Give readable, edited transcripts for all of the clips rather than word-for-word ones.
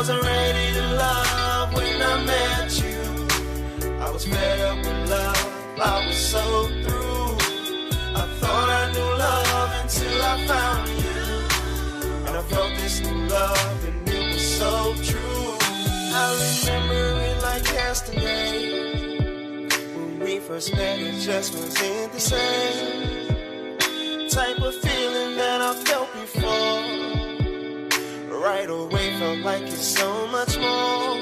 wasn't ready to love when I met you. I was fed up with love, I was so through. I thought I knew love until I found you. And I felt this new love and it was so true. I remember it like yesterday. When we first met, it just wasn't the same type of feeling that I felt before. Right away felt like it's so much more.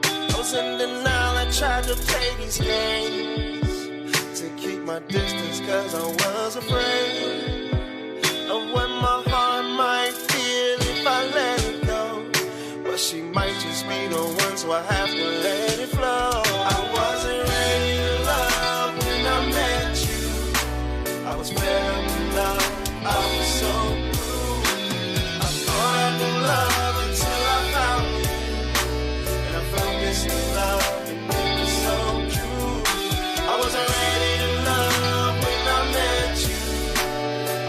I was in denial, I tried to play these games to keep my distance cause I was afraid of what my heart might feel if I let it go. But she might just be the one, so I have to let it flow. I wasn't ready to love when I met you. I was fed up with love, I was so blue. I thought I knew love until I found you. And I found this new love and it was so true. I wasn't ready to love when I met you.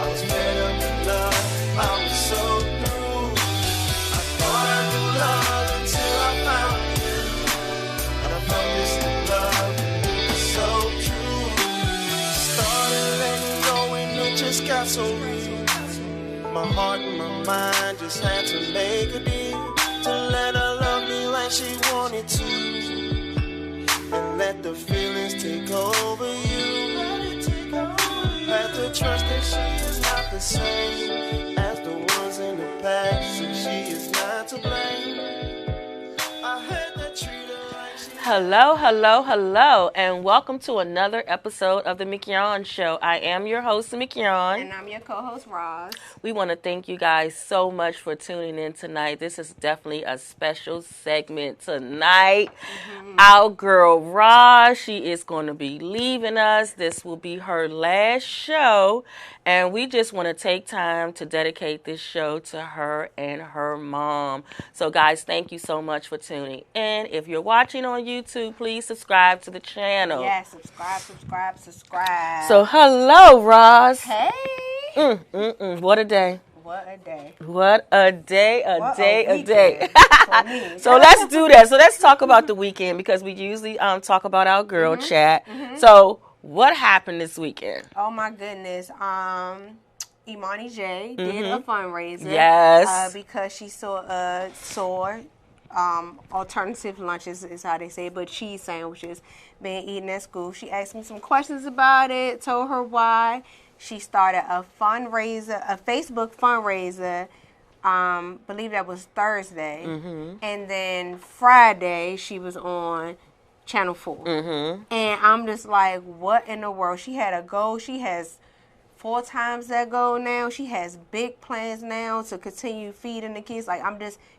I was fed up with love, I was so through. I thought I knew love until I found you. And I found this new love and it was so true. Started letting go and it just got so real. My heart and my mind just had to make a deal to let her love me like she wanted to, and let the feelings take over you. Had to trust that she is not the same as the ones in the past, and she is not to blame. I had to treat her like she... Hello, and welcome to another episode of the Mignon Show. I am your host, Mignon. And I'm your co-host, Roz. We want to thank you guys so much for tuning in tonight. This is definitely a special segment tonight. Our girl, Roz, she is going to be leaving us. This will be her last show, and we just want to take time to dedicate this show to her and her mom. So, guys, thank you so much for tuning in. If you're watching on YouTube, please subscribe to the channel. Yes, subscribe. So, hello, Roz. Hey. What a day. What a day. What a day, a day. For me. So let's do that. So let's talk about the weekend because we usually talk about our girl chat. So what happened this weekend? Oh my goodness. Imani J did a fundraiser. Yes. Because she saw alternative lunches is how they say it, but cheese sandwiches being eaten at school. She asked me some questions about it, told her why. She started a fundraiser, a Facebook fundraiser, believe that was Thursday. And then Friday, she was on Channel 4. And I'm just like, what in the world? She had a goal. She has 4 times that goal now. She has big plans now to continue feeding the kids. Like,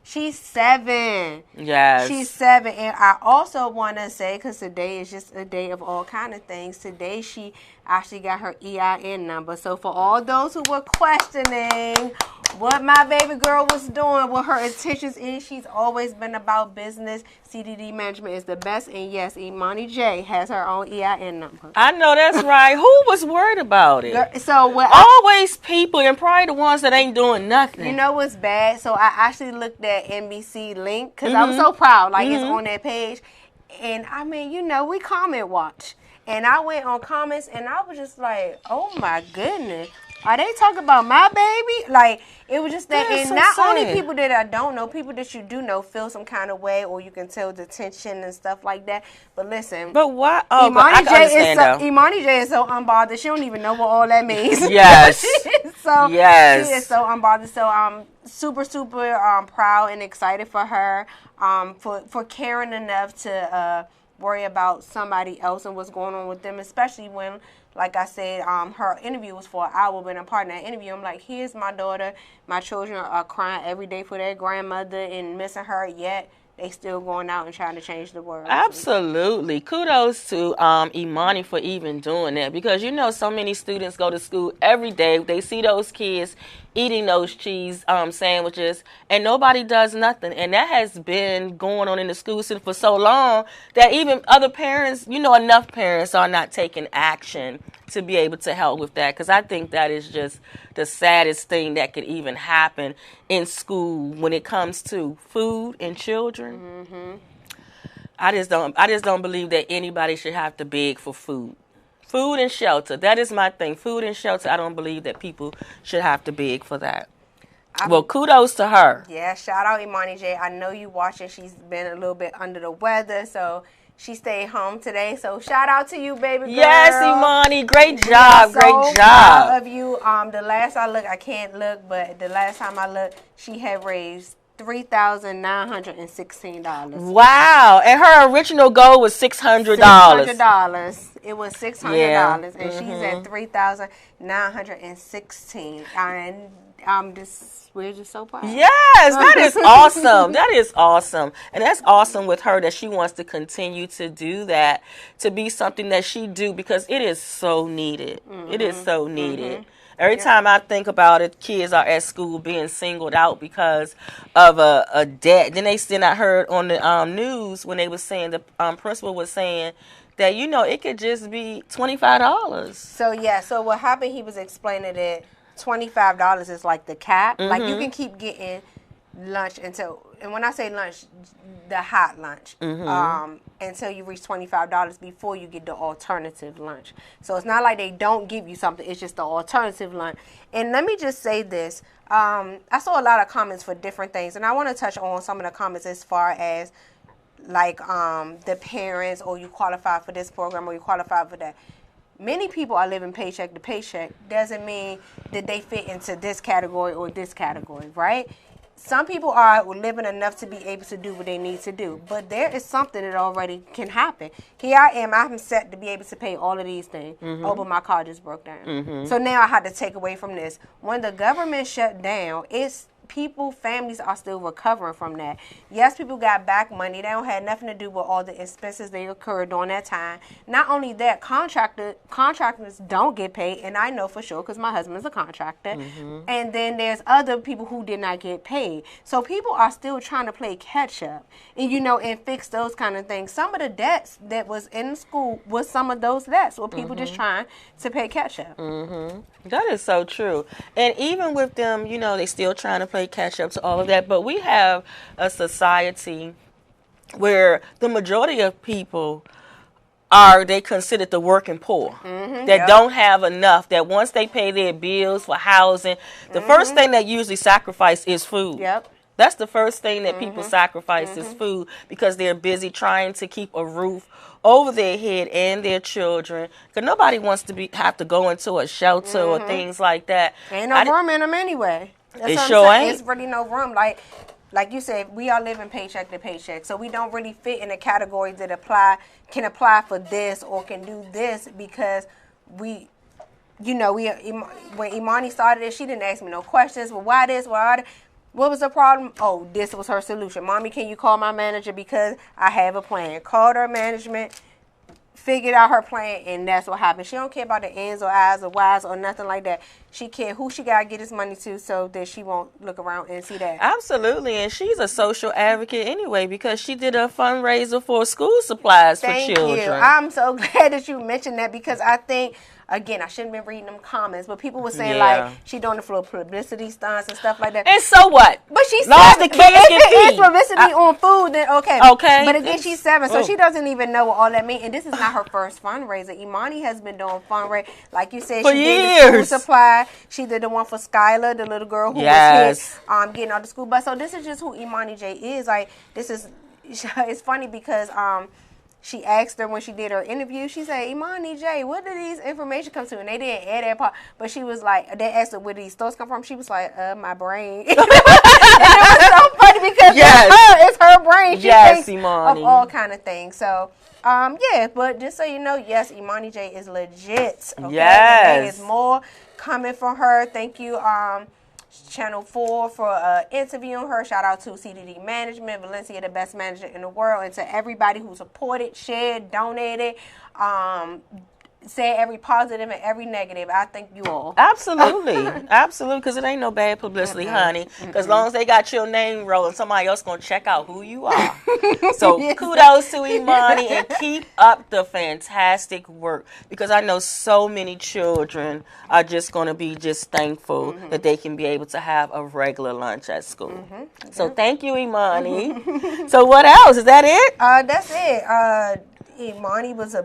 she's 7. Yes. She's 7. And I also want to say, because today is just a day of all kind of things, today she actually got her EIN number. So for all those who were questioning what my baby girl was doing, what her intentions is, she's always been about business. CDD management is the best. And yes, Imani J has her own EIN number. I know that's right. Who was worried about it? So what? Always people, and probably the ones that ain't doing nothing. You know what's bad? So I actually looked at NBC link because I was so proud. Like, it's on that page. And I mean, you know, we comment watch. And I went on comments and I was just like, oh my goodness. Are they talking about my baby? Like, it was just that. And not only people that I don't know, people that you do know feel some kind of way, or you can tell the tension and stuff like that. But listen. But what? Oh, Imani J is so unbothered. She don't even know what all that means. Yes. So yes. She is so unbothered. So I'm super proud and excited for her, for caring enough to worry about somebody else and what's going on with them, especially when, like I said, her interview was for an hour, but a part of that interview, I'm like, here's my daughter. My children are crying every day for their grandmother and missing her, yet they still going out and trying to change the world. Absolutely. Kudos to Imani for even doing that, because you know so many students go to school every day. They see those kids eating those cheese sandwiches, and nobody does nothing. And that has been going on in the school system for so long that even other parents, you know, enough parents are not taking action to be able to help with that, because I think that is just the saddest thing that could even happen in school when it comes to food and children. Mm-hmm. I just don't believe that anybody should have to beg for food. Food and shelter, that is my thing. Food and shelter, I don't believe that people should have to beg for that. Well, kudos to her. Yeah, shout out Imani J. I know you watching. She's been a little bit under the weather, so she stayed home today. So shout out to you, baby girl. Yes, Imani, great job, so great job. Proud of you. The last I looked, I can't look, but the last time I looked, she had raised $3,916. Wow, and her original goal was $600. $600. It was $600, and she's at $3,916. And we're just so proud. Yes, that is awesome. That is awesome. And that's awesome with her that she wants to continue to do that, to be something that she do, because it is so needed. Mm-hmm. It is so needed. Mm-hmm. Every time I think about it, kids are at school being singled out because of a debt. Then I heard on the news when they were saying, the principal was saying that, it could just be $25. So what happened, he was explaining that $25 is like the cap. Mm-hmm. Like you can keep getting lunch until, and when I say lunch, the hot lunch, mm-hmm. Until you reach $25 before you get the alternative lunch. So it's not like they don't give you something, it's just the alternative lunch. And let me just say this, I saw a lot of comments for different things, and I want to touch on some of the comments as far as like the parents, or you qualify for this program or you qualify for that. Many people are living paycheck to paycheck. Doesn't mean that they fit into this category or this category, right? Some people are living enough to be able to do what they need to do. But there is something that already can happen. Here I am. I'm set to be able to pay all of these things. Mm-hmm. Oh, but my car just broke down. Mm-hmm. So now I had to take away from this. When the government shut down, families are still recovering from that. Yes, people got back money. They don't have nothing to do with all the expenses they occurred during that time. Not only that, contractors don't get paid, and I know for sure because my husband is a contractor. Mm-hmm. And then there's other people who did not get paid. So people are still trying to play catch up, and and fix those kind of things. Some of the debts that was in school was some of those debts where people just trying to pay catch up. Mm-hmm. That is so true. And even with them, they still trying to play catch up to all of that. But we have a society where the majority of people they considered the working poor, that don't have enough, that once they pay their bills for housing, the first thing they usually sacrifice is food. Yep. That's the first thing that people sacrifice is food, because they're busy trying to keep a roof over their head and their children. Because nobody wants to have to go into a shelter or things like that. Ain't no room in them anyway. That's it sure ain't. It's really no room. Like you said, we are living paycheck to paycheck, so we don't really fit in the categories that can apply for this or can do this, because when Imani started it, she didn't ask me no questions. Well, why this? Why that? What was the problem? Oh, this was her solution. Mommy, can you call my manager because I have a plan? Called her management, figured out her plan, and that's what happened. She don't care about the ends or eyes or whys or nothing like that. She care who she got to get this money to so that she won't look around and see that. Absolutely, and she's a social advocate anyway, because she did a fundraiser for school supplies for children. Thank you. I'm so glad that you mentioned that, because I think, again, I shouldn't have been reading them comments, but people were saying like she doing the for publicity stunts and stuff like that. And so what? But she's long 7. The kids but get if it is publicity on food, then okay. Okay. But again, she's 7, so she doesn't even know what all that means. And this is not her first fundraiser. Imani has been doing fundraisers, like you said, for she years. did the school supply. She did the one for Skylar, the little girl who was hit, getting out the school bus. So this is just who Imani J is. Like, it's funny because she asked her when she did her interview, she said, Imani J, where did these information come to? And they didn't add that part. But she was like, they asked her where these thoughts come from. She was like, my brain. And it was so funny because it's her brain. She thinks Imani. of all kind of things. So, but just so you know, yes, Imani J is legit. Okay? Yes. There is more coming from her. Thank you, Channel 4 for interviewing her. Shout out to CDD Management, Valencia, the best manager in the world, and to everybody who supported, shared, donated, said every positive and every negative. I thank you all. Absolutely. Absolutely, because it ain't no bad publicity, honey. Because as long as they got your name rolling, somebody else going to check out who you are. So kudos to Imani, and keep up the fantastic work, because I know so many children are just going to be just thankful that they can be able to have a regular lunch at school. So thank you, Imani. So what else? Is that it? That's it. Imani was a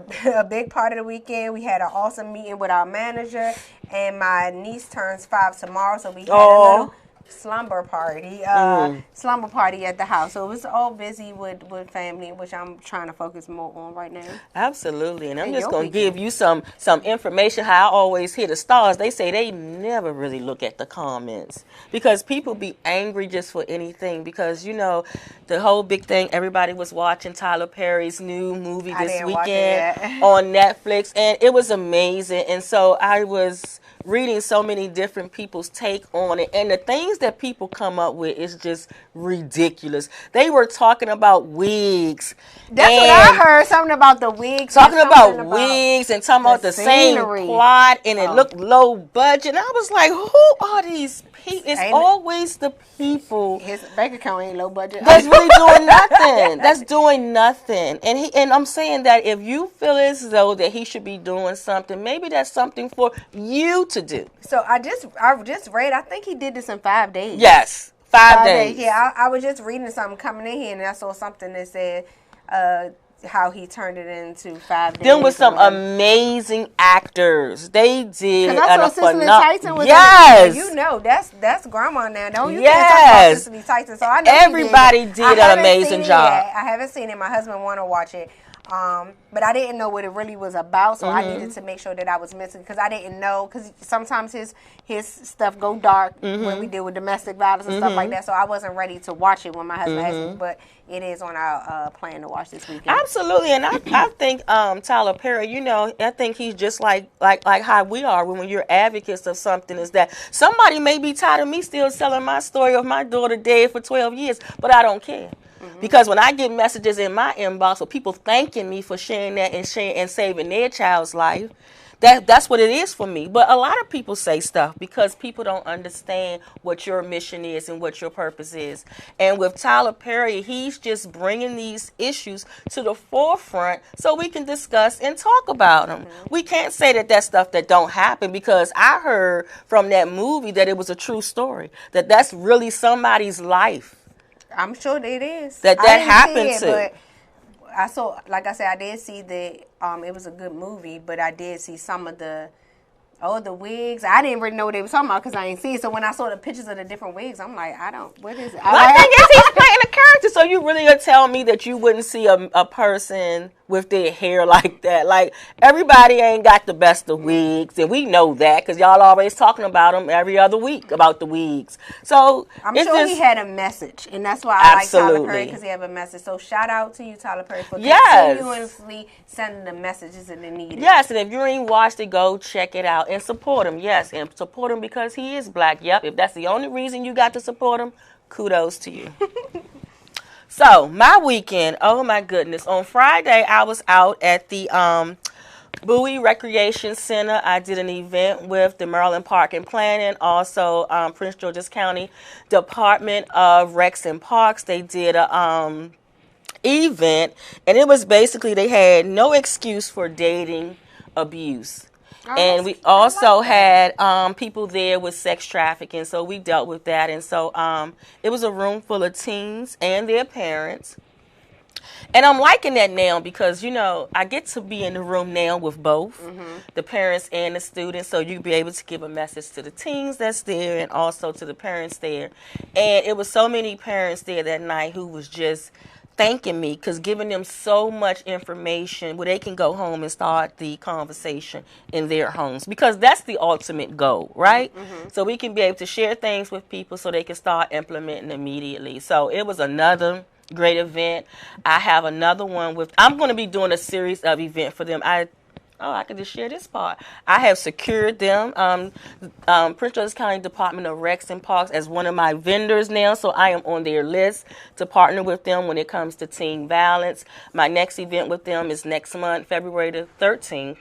big part of the weekend. We had an awesome meeting with our manager, and my niece turns 5 tomorrow, so we had a little slumber party at the house. So it was all busy with family, which I'm trying to focus more on right now. Absolutely. And I'm just going to give you some information. How I always hear the stars, they say they never really look at the comments, because people be angry just for anything. Because, you know, the whole big thing, everybody was watching Tyler Perry's new movie this weekend on Netflix, and it was amazing. And so I was reading so many different people's take on it, and the things that people come up with is just ridiculous. They were talking about wigs. That's what I heard, something about the wigs. Talking about wigs and talking about the same plot, and it looked low budget. And I was like, who are these people? It's always the people. His bank account ain't low budget. That's really doing nothing. That's doing nothing. And I'm saying that if you feel as though that he should be doing something, maybe that's something for you to do. So I just read, I think he did this in 5 days. Yes, 5 days. Yeah, I was just reading something coming in here, and I saw something that said how he turned it into 5 days. Them with some amazing actors. They did. Because I saw Cicely Tyson was yes. You know, that's grandma now. Don't you yes. can't talk about Cicely Tyson. So I know everybody did an amazing job. I haven't seen it. My husband want to watch it. But I didn't know what it really was about, so I needed to make sure that I was missing, because I didn't know, because sometimes his stuff go dark when we deal with domestic violence and stuff like that, so I wasn't ready to watch it when my husband asked me, but it is on our plan to watch this weekend. Absolutely, and I think Tyler Perry, you know, I think he's just like how we are when you're advocates of something, is that somebody may be tired of me still telling my story of my daughter dead for 12 years, but I don't care. Because when I get messages in my inbox of people thanking me for sharing that and saving their child's life, that's what it is for me. But a lot of people say stuff because people don't understand what your mission is and what your purpose is. And with Tyler Perry, he's just bringing these issues to the forefront so we can discuss and talk about them. We can't say that stuff that don't happen, because I heard from that movie that it was a true story, that really somebody's life. I'm sure it is. That happened to. But I saw, like I said, I did see that it was a good movie, but I did see some of the wigs. I didn't really know what they were talking about because I didn't see it. So when I saw the pictures of the different wigs, I'm like, what is it? I think he's playing a character. So you really gonna tell me that you wouldn't see a person with their hair like that? Like, everybody ain't got the best of wigs, and we know that because y'all always talking about them every other week about the wigs. So I'm sure he had a message, and that's why I like Tyler Perry, because he have a message. So shout out to you, Tyler Perry, for continuously sending the messages that they needed. Yes, and if you ain't watched it, go check it out and support him. Yes, and support him because he is black. Yep, if that's the only reason you got to support him, kudos to you. So, my weekend, oh my goodness. On Friday, I was out at the Bowie Recreation Center. I did an event with the Maryland Park and Planning, also Prince George's County Department of Recs and Parks. They did a event, and it was basically, they had no excuse for dating abuse. And we also had people there with sex trafficking, so we dealt with that. And so it was a room full of teens and their parents. And I'm liking that now because, you know, I get to be in the room now with both, the parents and the students, so you'll be able to give a message to the teens that's there and also to the parents there. And it was so many parents there that night who was just thanking me, because giving them so much information where they can go home and start the conversation in their homes, because that's the ultimate goal, right? So we can be able to share things with people so they can start implementing immediately. So it was another great event. I have another one I'm going to be doing a series of events for them. I can just share this part. I have secured them, Prince George's County Department of Recs and Parks, as one of my vendors now, so I am on their list to partner with them when it comes to teen violence. My next event with them is next month, February the 13th.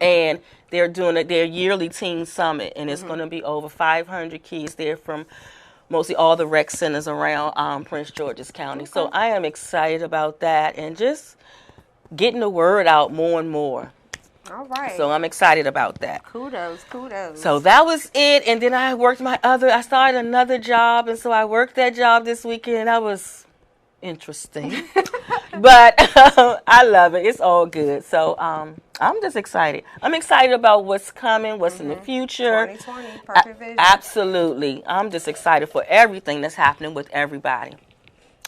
And they're doing their yearly teen summit, and it's going to be over 500 kids there from mostly all the rec centers around Prince George's County. Okay. So I am excited about that and just getting the word out more and more. All right. So I'm excited about that. Kudos. So that was it. And then I I started another job. And so I worked that job this weekend. That was interesting. But I love it. It's all good. So I'm just excited. I'm excited about what's coming, what's in the future. 2020, perfect vision. Absolutely. I'm just excited for everything that's happening with everybody.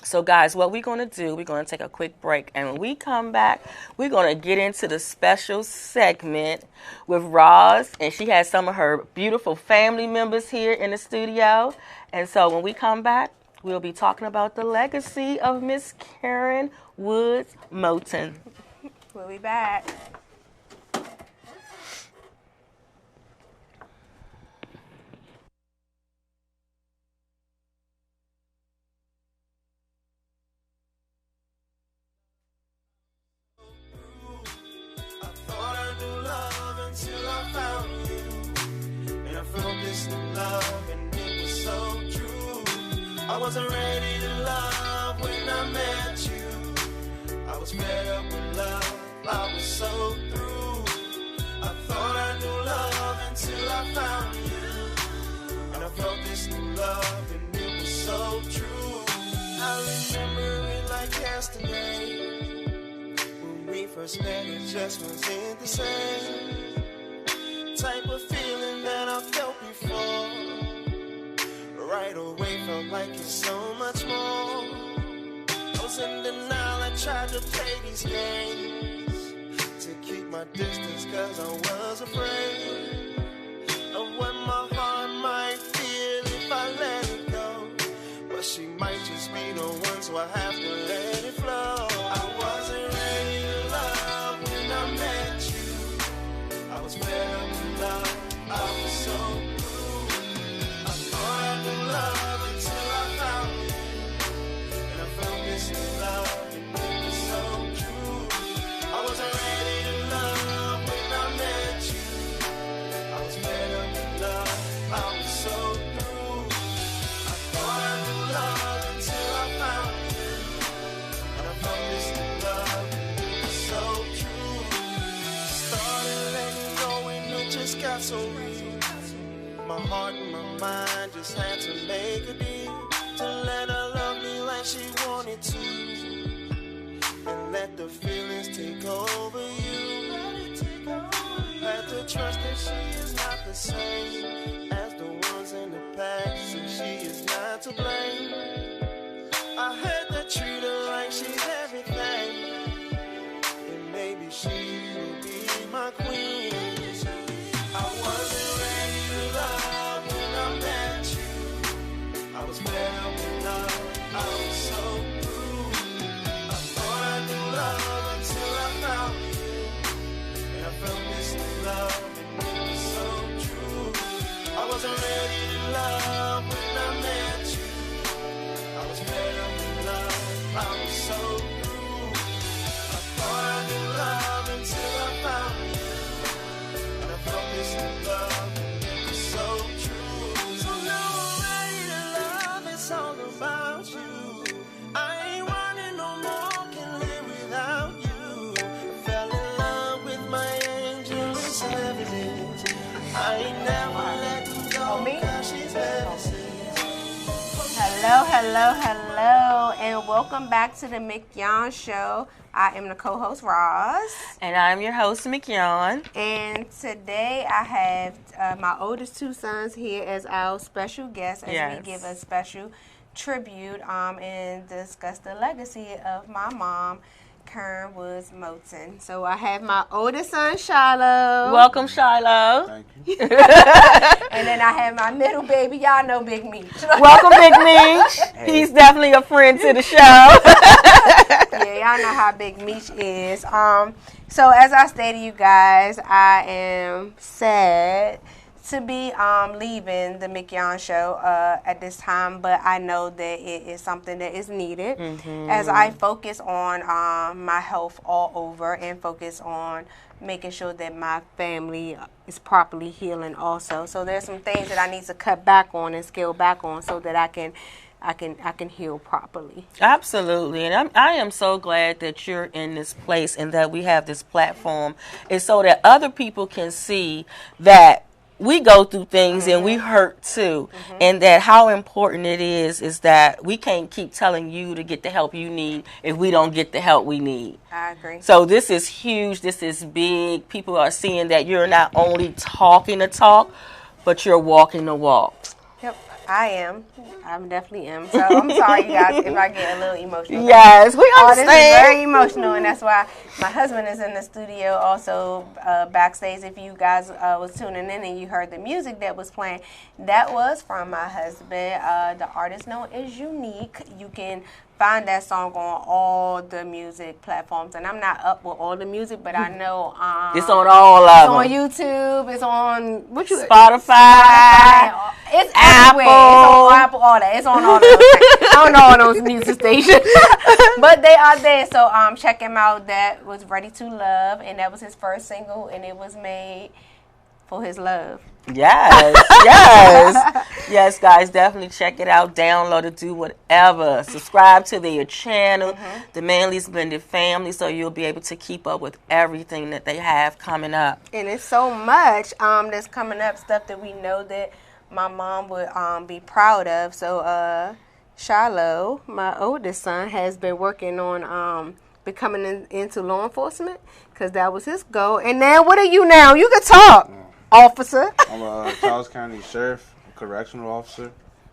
So, guys, what we're going to do, we're going to take a quick break. And when we come back, we're going to get into the special segment with Roz. And she has some of her beautiful family members here in the studio. And so when we come back, we'll be talking about the legacy of Miss Karen Woods Moten. We'll be back. Until I found you, and I felt this new love, and it was so true. I wasn't ready to love when I met you. I was fed up with love, I was so through. I thought I knew love until I found you, and I felt this new love, and it was so true. I remember it like yesterday. When we first met, it just wasn't the same type of feeling that I felt before. Right away felt like it's so much more. I was in denial, I tried to play these games to keep my distance, cause I was afraid of what my heart might feel if I let it go. But she might just be the one, so I have to let it flow. I wasn't ready to love when I met you. I was fed up with love, I was so blue. I thought I knew love until I found you, and I felt this new love, and it was so true. I wasn't ready to love when I met you. I was fed up with love, I was so through. I thought I knew love until I found you, and I felt this new love, and it was so true. Started letting go and it just got so real. My heart and my mind just had to make a deal to let her love me like she wanted to, and let the feelings take over you. Had to trust that she is not the same as the ones in the past, and she is not to blame. I had to treat her like she's everything, and maybe she will be my queen. I wasn't ready to love when I met you. I was fed up with love, I was so through. I thought I knew love until I found you, and I felt this new love, and it was so true. I wasn't ready to love when I met you. I was fed up with love, I was so through. I thought I knew love until I found you, and I felt this new love, and it was so true. So now I'm ready to love, it's all about you. I ain't running no more, can live without you. I fell in love with my angel, it's evident. I ain't never letting go, cause she's medicine. Hello, and welcome back to the Mignon Show. I am the co-host, Roz. And I'm your host, Mignon. And today I have my oldest two sons here as our special guests as we give a special tribute and discuss the legacy of my mom, Karen Woods Moten. So I have my oldest son, Shiloh. Welcome, Shiloh. Thank you. And then I have my middle baby. Y'all know Big Meech. Welcome, Big Meech. He's definitely a friend to the show. Yeah, y'all know how Big Meech is. So as I stated, you guys, I am sad to be leaving the Mignon Show at this time, but I know that it is something that is needed as I focus on my health all over and focus on making sure that my family is properly healing also. So there's some things that I need to cut back on and scale back on so that I can heal properly. Absolutely. And I am so glad that you're in this place and that we have this platform, and so that other people can see that we go through things and we hurt too, and that how important it is that we can't keep telling you to get the help you need if we don't get the help we need. I agree. So this is huge. This is big. People are seeing that you're not only talking the talk, but you're walking the walk. Yep, I am. I definitely am. So I'm sorry, you guys, if I get a little emotional. Yes, we understand. This is very emotional, and that's why my husband is in the studio also backstage. If you guys was tuning in and you heard the music that was playing, that was from my husband. The artist known as Unique. You can find that song on all the music platforms, and I'm not up with all the music, but I know it's on all of them. It's on YouTube. It's on Spotify. It's Apple. everywhere. It's on Apple. All that. It's on all those things. I don't know all those music stations, but they are there. So check him out. That was Ready to Love, and that was his first single, and it was made for his love. Yes, yes. Yes, guys, definitely check it out. Download it, do whatever. Subscribe to their channel, The Manly's Blended Family, so you'll be able to keep up with everything that they have coming up. And it's so much that's coming up, stuff that we know that my mom would be proud of. So Shiloh, my oldest son, has been working on becoming into law enforcement because that was his goal. And now, what are you now? You can talk. Officer. I'm a Charles County Sheriff, correctional officer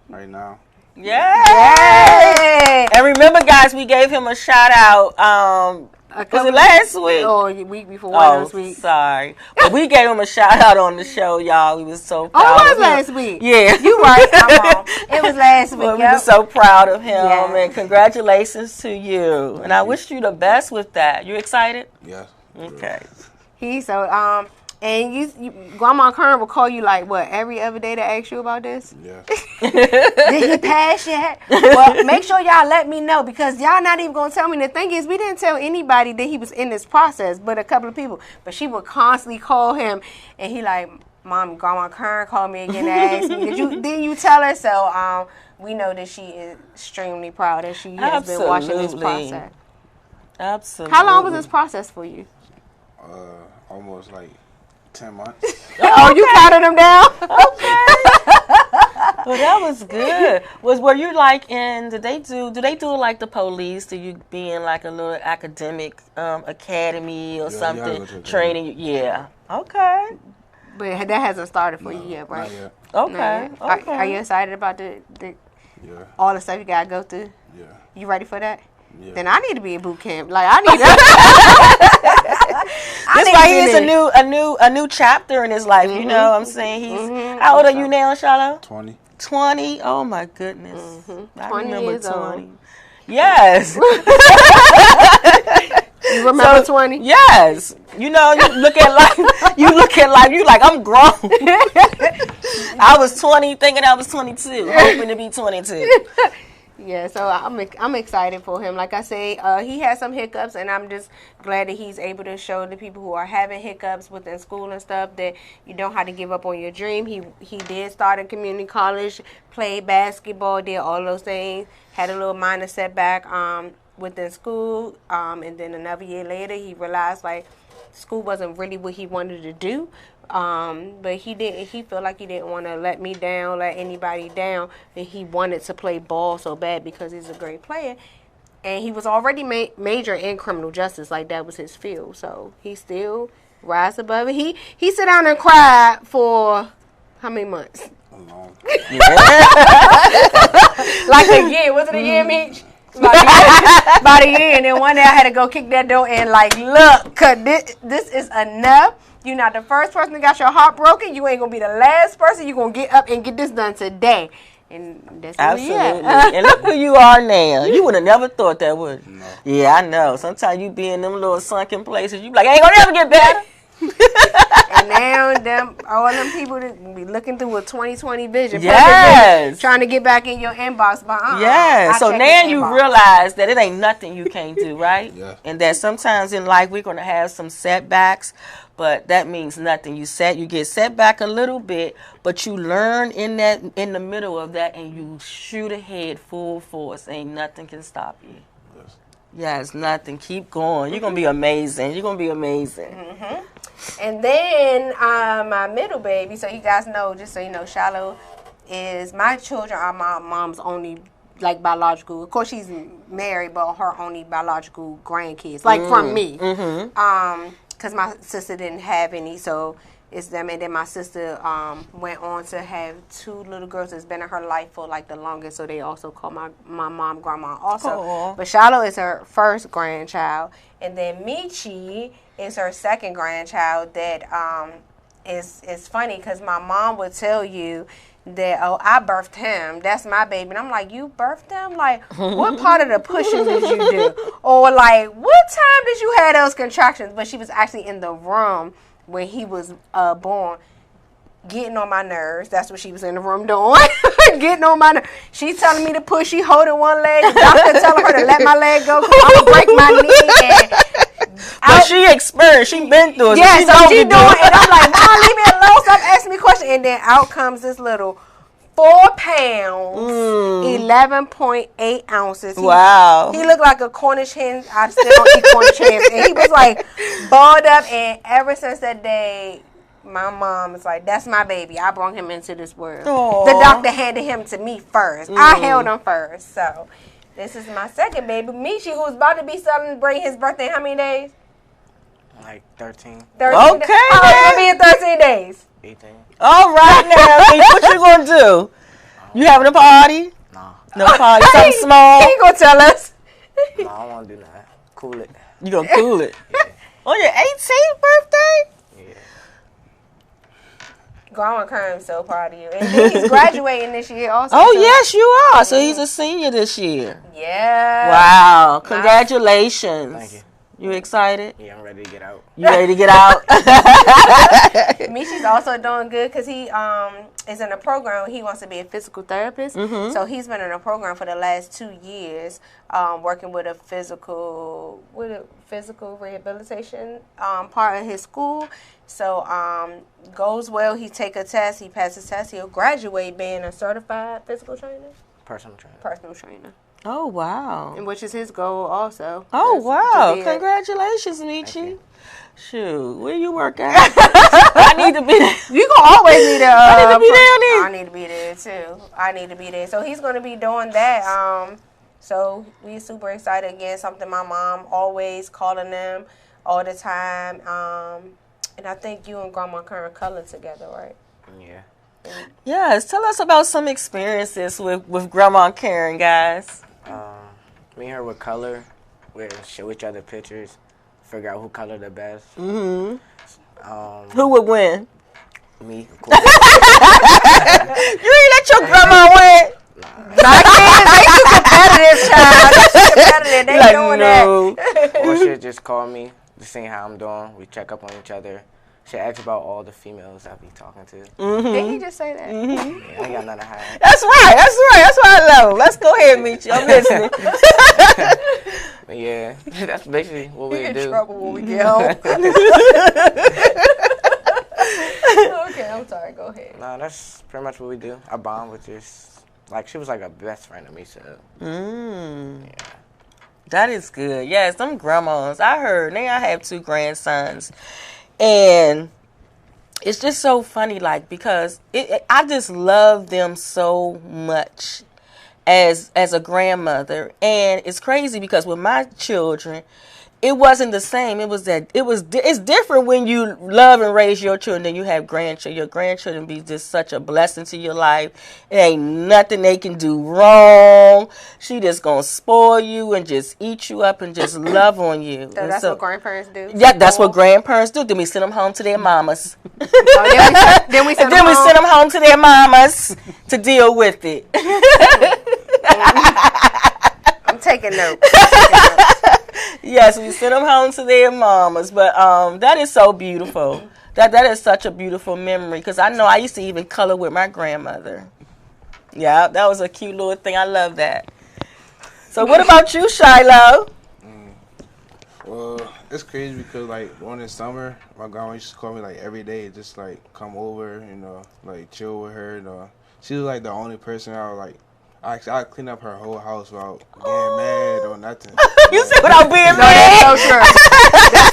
right now. Yay! And remember, guys, we gave him a shout out. Was it last week? Oh, the week before one of those weeks. Sorry. But we gave him a shout out on the show, y'all. We was so proud it was of him. last week. Yeah. You right. I'm wrong. It was last week. Well, we were so proud of him, and congratulations to you. Thank and I you. wish you the best with that. You excited? Yes. Okay. And you Grandma Kern will call you like what every other day to ask you about this. Yeah. Did he pass yet? Well, make sure y'all let me know because y'all not even gonna tell me. The thing is, we didn't tell anybody that he was in this process, but a couple of people. But she would constantly call him, and he like, Mom, Grandma Kern called me again and asked me, didn't you tell her? So we know that she is extremely proud that she has been watching this process. Absolutely. How long was this process for you? Almost like 10 months. Oh, you counted them down? Okay. Well, that was good. Were you like do they do like the police? Do you be in like a little academic academy or something? Training? Yeah. Okay. But that hasn't started for you yet, right? Not yet. Okay. Okay. Are you excited about all the stuff you gotta go through? Yeah. You ready for that? Yeah. Then I need to be in boot camp. Like I need. This why he is a new chapter in his life. You know what I'm saying? He's how old are you now, Shiloh? 20. 20? Oh my goodness. I 20 remember years 20. old. Yes. You remember 20? Yes. You know, you look at life, you like, I'm grown. I was 20 thinking I was 22, hoping to be 22. Yeah, so I'm excited for him. Like I say, he has some hiccups, and I'm just glad that he's able to show the people who are having hiccups within school and stuff that you don't have to give up on your dream. He did start in community college, played basketball, did all those things, had a little minor setback within school, and then another year later he realized like school wasn't really what he wanted to do. But he felt like he didn't want to let me down, let anybody down, and he wanted to play ball so bad because he's a great player. And he was already major in criminal justice, like that was his field. So he still rise above it. He sat down and cried for how many months? Long. Like a year. Was it a year, Mitch? About a year. And then one day I had to go kick that door and like, look, cause this is enough. You're not the first person that got your heart broken. You ain't gonna be the last person. You're gonna get up and get this done today. And that's absolutely. And look who you are now. You would have never thought that, would you? No. Yeah, I know. Sometimes you be in them little sunken places. You be like, I ain't gonna never get better. And now all them people that be looking through a 20/20 vision. Yes. Trying to get back in your inbox, but yes. So now you realize that it ain't nothing you can't do, right? Yeah. And that sometimes in life we're gonna have some setbacks, but that means nothing. You get set back a little bit, but you learn in the middle of that, and you shoot ahead full force. Ain't nothing can stop you. Yes, nothing. Keep going. You're going to be amazing. You're going to be amazing. Mm-hmm. And then my middle baby, so you guys know, just so you know, Shiloh my children are my mom's only, like, biological. Of course, she's married, but her only biological grandkids, like, from me. Mm-hmm. Because my sister didn't have any, so it's them. And then my sister went on to have 2 little girls that's been in her life for like the longest, so they also call my mom grandma also. Aww. But Shiloh is her first grandchild, and then Michi is her second grandchild. That is funny because my mom would tell you that, oh, I birthed him, that's my baby. And I'm like, you birthed him? Like, what part of the pushing did you do? Or like, what time did you have those contractions? But she was actually in the room when he was born, getting on my nerves. That's what she was in the room doing. Getting on my nerves. She's telling me to push. She holding one leg. The doctor telling her to let my leg go because I'm going to break my knee. But she experienced. She been through it. Yeah, so she doing it. And I'm like, Mom, leave me alone. Stop asking me questions. And then out comes this little 4 pounds, 11.8 ounces. Wow. He looked like a Cornish hen. I still don't eat Cornish hens. And he was like balled up. And ever since that day, my mom is like, that's my baby. I brought him into this world. Aww. The doctor handed him to me first. I held him first. So this is my second baby, Michi, who's about to be celebrating his birthday. How many days? Like 13. 13 Okay. days. How long will be in 13 days? 18. All right now, Michi, what you going to do? You having a party? No. No party, something small? He ain't going to tell us. No, I don't want to do that. Cool it. You going to cool it? Yeah. On your 18th birthday? Yeah. Grandma Kern's so proud of you. And then he's graduating this year also. Oh, so. yes, you are. So he's a senior this year. Yeah. Wow. Congratulations. Thank you. You excited? Yeah, I'm ready to get out. You ready to get out? Michi's also doing good because he is in a program. He wants to be a physical therapist. Mm-hmm. So he's been in a program for the last 2 years, working with a physical rehabilitation part of his school. So goes well. He take a test. He passes the test. He'll graduate being a certified physical trainer. Personal trainer. Personal trainer. Oh, wow. And which is his goal also. Oh, is wow. to be Congratulations, Michi. Shoot, where you work at? I need to be there. You gonna always need a. I need to be there. I need to be there too. I need to be there. So he's gonna be doing that. So we're super excited again. Something my mom always calling them all the time. And I think you and Grandma Kern color together, right? Yeah. Yes, tell us about some experiences with Grandma Karen, guys. Me and her would color. We'd show each other pictures. Figure out who colored the best. Mm-hmm. Who would win? Me, of course. You ain't let your grandma win. They too competitive, child. They too competitive. They Like, doing no. that. Or she'd just call me to see how I'm doing. We check up on each other. She asks about all the females I be talking to. Mm-hmm. Did he just say that? Mm-hmm. Yeah, I ain't got nothing to hide. That's right. That's why I love him. Let's go ahead, Michi. I'm listening. But yeah, that's basically what we We in do. trouble when we get home. Okay, I'm sorry. Go ahead. Nah, that's pretty much what we do. I bond with this. Like, she was like a best friend of me, so. Yeah. That is good. Yes, them grandmas. I heard. Now I have 2 grandsons. And it's just so funny, like, because I just love them so much as a grandmother. And it's crazy because with my children, it wasn't the same. It's different when you love and raise your children than you have grandchildren. Your grandchildren be just such a blessing to your life. It ain't nothing they can do wrong. She just gonna spoil you and just eat you up and just love on you. So that's what grandparents do? Yeah, that's what grandparents do. Then we send them home to their mamas. Then we send Then we send them home to their mamas to deal with it. I'm taking notes. Yes, we send them home to their mamas. But that is so beautiful. That is such a beautiful memory. Because I know I used to even color with my grandmother. Yeah, that was a cute little thing. I love that. So what about you, Shiloh? Well, it's crazy because, like, during the summer, my grandma used to call me, like, every day, just, like, come over, you know, like, chill with her, you know. She was, like, the only person I would, like, I clean up her whole house without getting mad or nothing. You said without being No, mad? that's so true.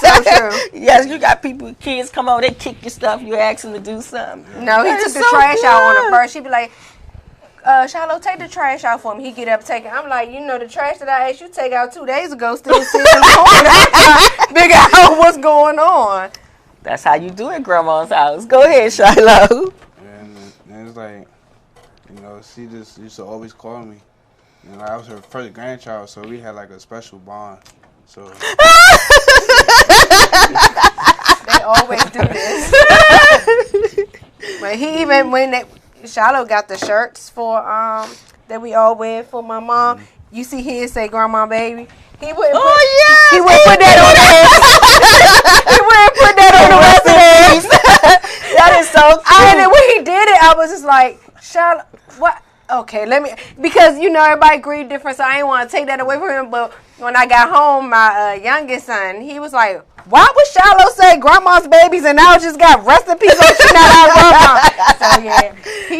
That's so true. Yes, you got kids come over, they kick your stuff, you ask them to do something. No, he That took is the so trash out on her good. first. She'd be like, Shiloh, take the trash out for me. He get up, take it. I'm like, you know, the trash that I asked you to take out 2 days ago still sitting in the corner. I'm trying to figure out what's going on. That's how you do it, Grandma's house. Go ahead, Shiloh. And it's like, you know, she just used to always call me. And I was her first grandchild, so we had, like, a special bond. So... They always do this. But he even, Shiloh got the shirts for, that we all wear for my mom. You see his say grandma baby. He wouldn't put, he wouldn't put that on the He wouldn't put that on the rest of it. That is so cute. And then when he did it, I was just like, Shiloh, what? Okay, because, you know, everybody agreed different, so I didn't want to take that away from him. But when I got home, my youngest son, he was like, why would Shiloh say grandma's babies and now just got recipes on she not our grandma? So, yeah,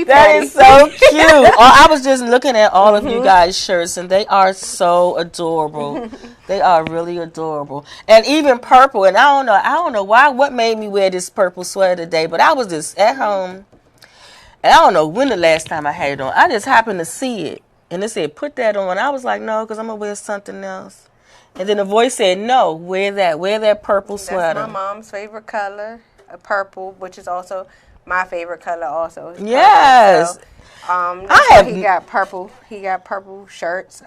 that is so cute. I was just looking at all of you guys' shirts, and they are so adorable. They are really adorable. And even purple, and I don't know what made me wear this purple sweater today, but I was just at home. And I don't know when the last time I had it on. I just happened to see it. And it said, put that on. I was like, no, because I'm going to wear something else. And then the voice said, no, wear that purple sweater. That's my mom's favorite color, purple, which is also my favorite color also. Yes. So, he got purple shirts.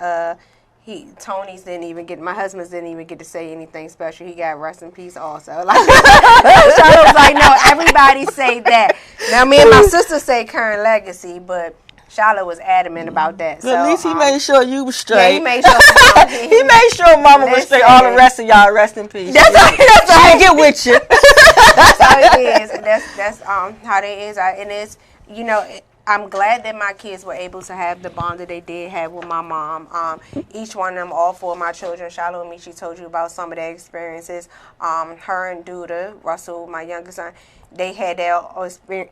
Tony's my husband's didn't even get to say anything special. He got rest in peace also. Like, Charlotte was like, no, everybody say that. Now, me and my sister say current legacy, but Charlotte was adamant about that. So, at least he made sure you were straight. Yeah, he made sure. He made sure Mama was straight. All the rest of y'all rest in peace. That's right. Get with you. That's how it is. And that's how they is. And it's, you know, I'm glad that my kids were able to have the bond that they did have with my mom. Each one of them, all four of my children, Shiloh and me, she told you about some of their experiences. Her and Duda, Russell, my youngest son, they had their,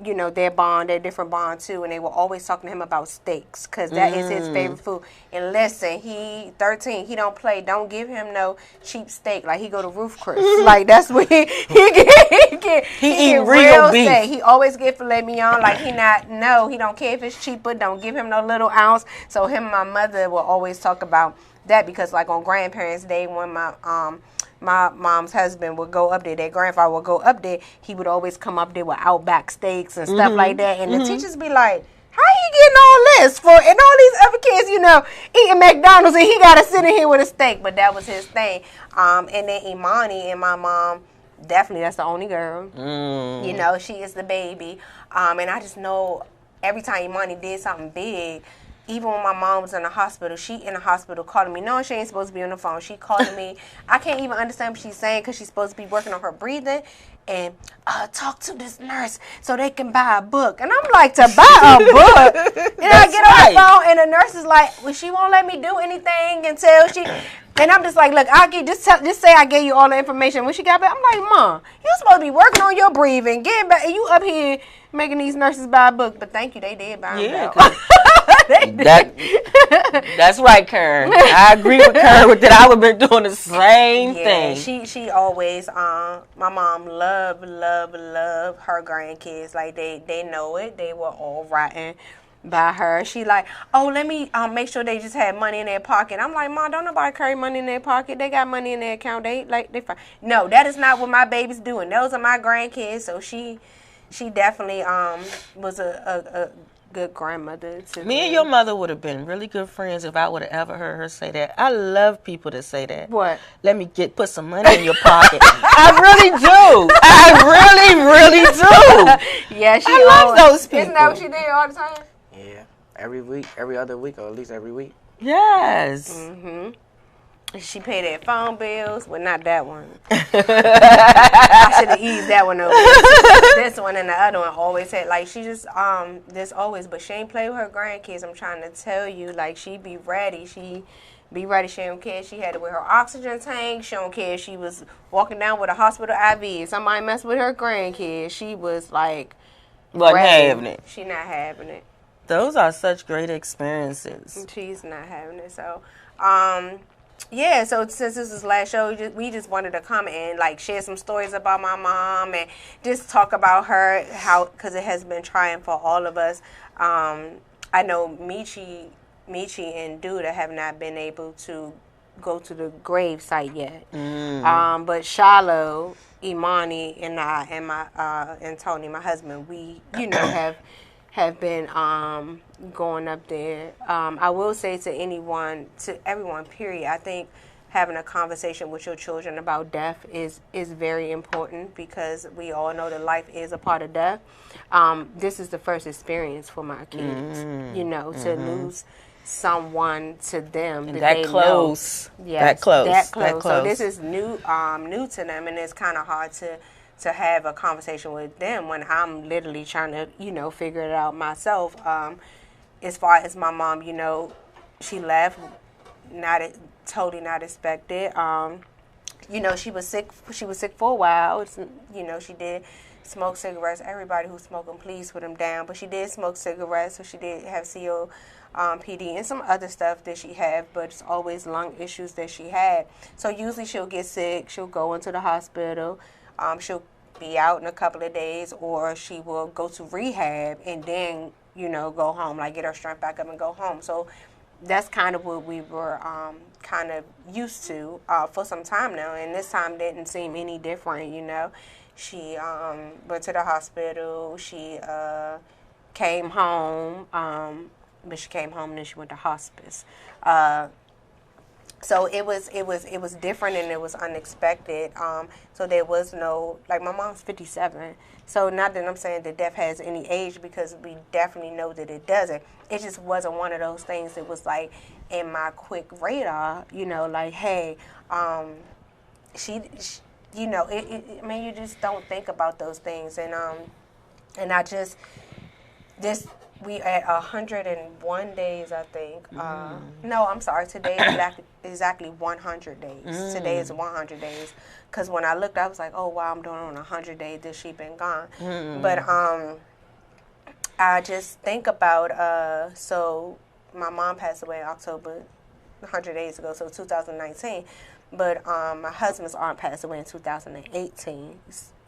you know, their bond, their different bond too, and they were always talking to him about steaks because that is his favorite food. And listen, he 13, he don't play. Don't give him no cheap steak like he go to Roof Chris. Like that's what he get real beef. Steak. He always get filet mignon. Like he don't care if it's cheaper. Don't give him no little ounce. So him and my mother will always talk about that because like on Grandparents' Day when my mom's husband would go up there, their grandfather would go up there, he would always come up there with Outback steaks and stuff like that. And the teachers be like, how he getting all this for? And all these other kids, you know, eating McDonald's and he got to sit in here with a steak. But that was his thing. And then Imani and my mom, definitely that's the only girl. You know, she is the baby. And I just know every time Imani did something big, even when my mom was in the hospital, she in the hospital calling me. No, she ain't supposed to be on the phone. She calling me. I can't even understand what she's saying because she's supposed to be working on her breathing. And talk to this nurse so they can buy a book. And I'm like, to buy a book? Then I get on the phone and the nurse is like, well, she won't let me do anything until she... And I'm just like, look, just say I gave you all the information. When she got back, I'm like, Mom, you supposed to be working on your breathing. Getting back, and you up here making these nurses buy a book. But thank you, they did buy a book. That's right, Karen. I agree with Karen with that. I would have been doing the same thing. She always, my mom love her grandkids. Like, they know it. They were all rotten by her. She like, oh, let me make sure they just had money in their pocket. I'm like, Mom, don't nobody carry money in their pocket. They got money in their account. They fine. No, that is not what my baby's doing. Those are my grandkids. So she definitely was a good grandmother to me. And your mother would have been really good friends if I would have ever heard her say that. I love people that say that. What? Let me put some money in your pocket. I really do. I really do. Yeah, I love those people. Isn't that what she did all the time? Yeah, every week, every other week, or at least every week. Yes. She paid their phone bills. Well, not that one. I should have eased that one over. This one and the other one always had, like, she just, this always, but she ain't play with her grandkids. I'm trying to tell you, like, she be ready. She be ready. She don't care. She had to wear her oxygen tank. She don't care. She was walking down with a hospital IV. Somebody messed with her grandkids. She was, like, Wasn't ready. having it. She not having it. Those are such great experiences. She's not having it. So, yeah, so since this is last show, we just wanted to come and, like, share some stories about my mom and just talk about her, because it has been trying for all of us. I know Michi and Duda have not been able to go to the grave site yet. But Shiloh, Imani, and I and Tony, my husband, we, have been going up there. I will say to everyone, period, I think having a conversation with your children about death is very important, because we all know that life is a part of death. This is the first experience for my kids, to lose someone to them And that that they close. know. Yes, That close. So this is new to them, and it's kind of hard to have a conversation with them when I'm literally trying to, figure it out myself. As far as my mom, she left, totally not expected. She was sick. She was sick for a while. She did smoke cigarettes. Everybody who's smoking, please put them down. But she did smoke cigarettes, so she did have COPD and some other stuff that she had, but it's always lung issues that she had. So usually she'll get sick. She'll go into the hospital. She'll be out in a couple of days, or she will go to rehab and then, go home, like get her strength back up and go home. So that's kind of what we were kind of used to for some time now, and this time didn't seem any different, She went to the hospital. She came home, but she came home and then she went to hospice. So it was different, and it was unexpected. So there was no, like, my mom's 57. So not that I'm saying that death has any age, because we definitely know that it doesn't. It just wasn't one of those things that was like in my quick radar, like, hey, she you just don't think about those things. And I just, we at 101 days, I think. No, I'm sorry. Today is exactly 100 days. Today is 100 days. Because when I looked, I was like, oh, wow, I'm doing on 100 days that she been gone. But I just think about, so my mom passed away in October, 100 days ago, so 2019. But my husband's aunt passed away in 2018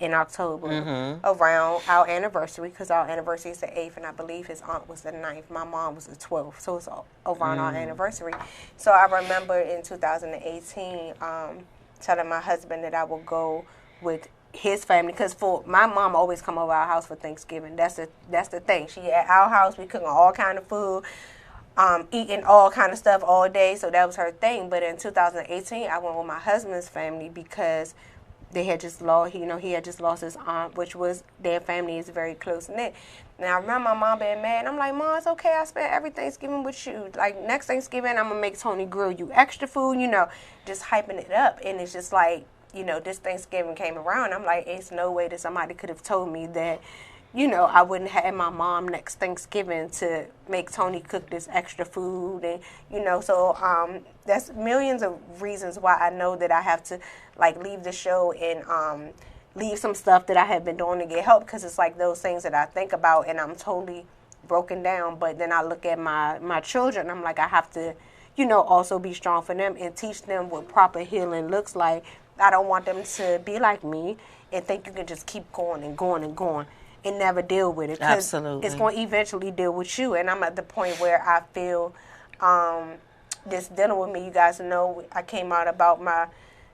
in October, around our anniversary, because our anniversary is the 8th, and I believe his aunt was the 9th. My mom was the 12th, so it's around our anniversary. So I remember in 2018 telling my husband that I would go with his family, because for my mom always come over our house for Thanksgiving. That's the thing. She at our house, we cooking all kind of food. Eating all kind of stuff all day, so that was her thing. But in 2018, I went with my husband's family because they had just lost, he had just lost his aunt, which was, their family is very close knit. Now I remember my mom being mad, and I'm like, Mom, it's okay, I spent every Thanksgiving with you. Like, next Thanksgiving, I'm gonna make Tony grill you extra food, just hyping it up. And it's just like, this Thanksgiving came around, I'm like, it's no way that somebody could have told me that, I wouldn't have my mom next Thanksgiving to make Tony cook this extra food. And, so that's millions of reasons why I know that I have to, like, leave the show and leave some stuff that I have been doing to get help, because it's like those things that I think about and I'm totally broken down. But then I look at my children, I'm like, I have to, also be strong for them and teach them what proper healing looks like. I don't want them to be like me and think you can just keep going and going and going and never deal with it. Absolutely. It's going to eventually deal with you. And I'm at the point where I feel this dealing with me. You guys know I came out about my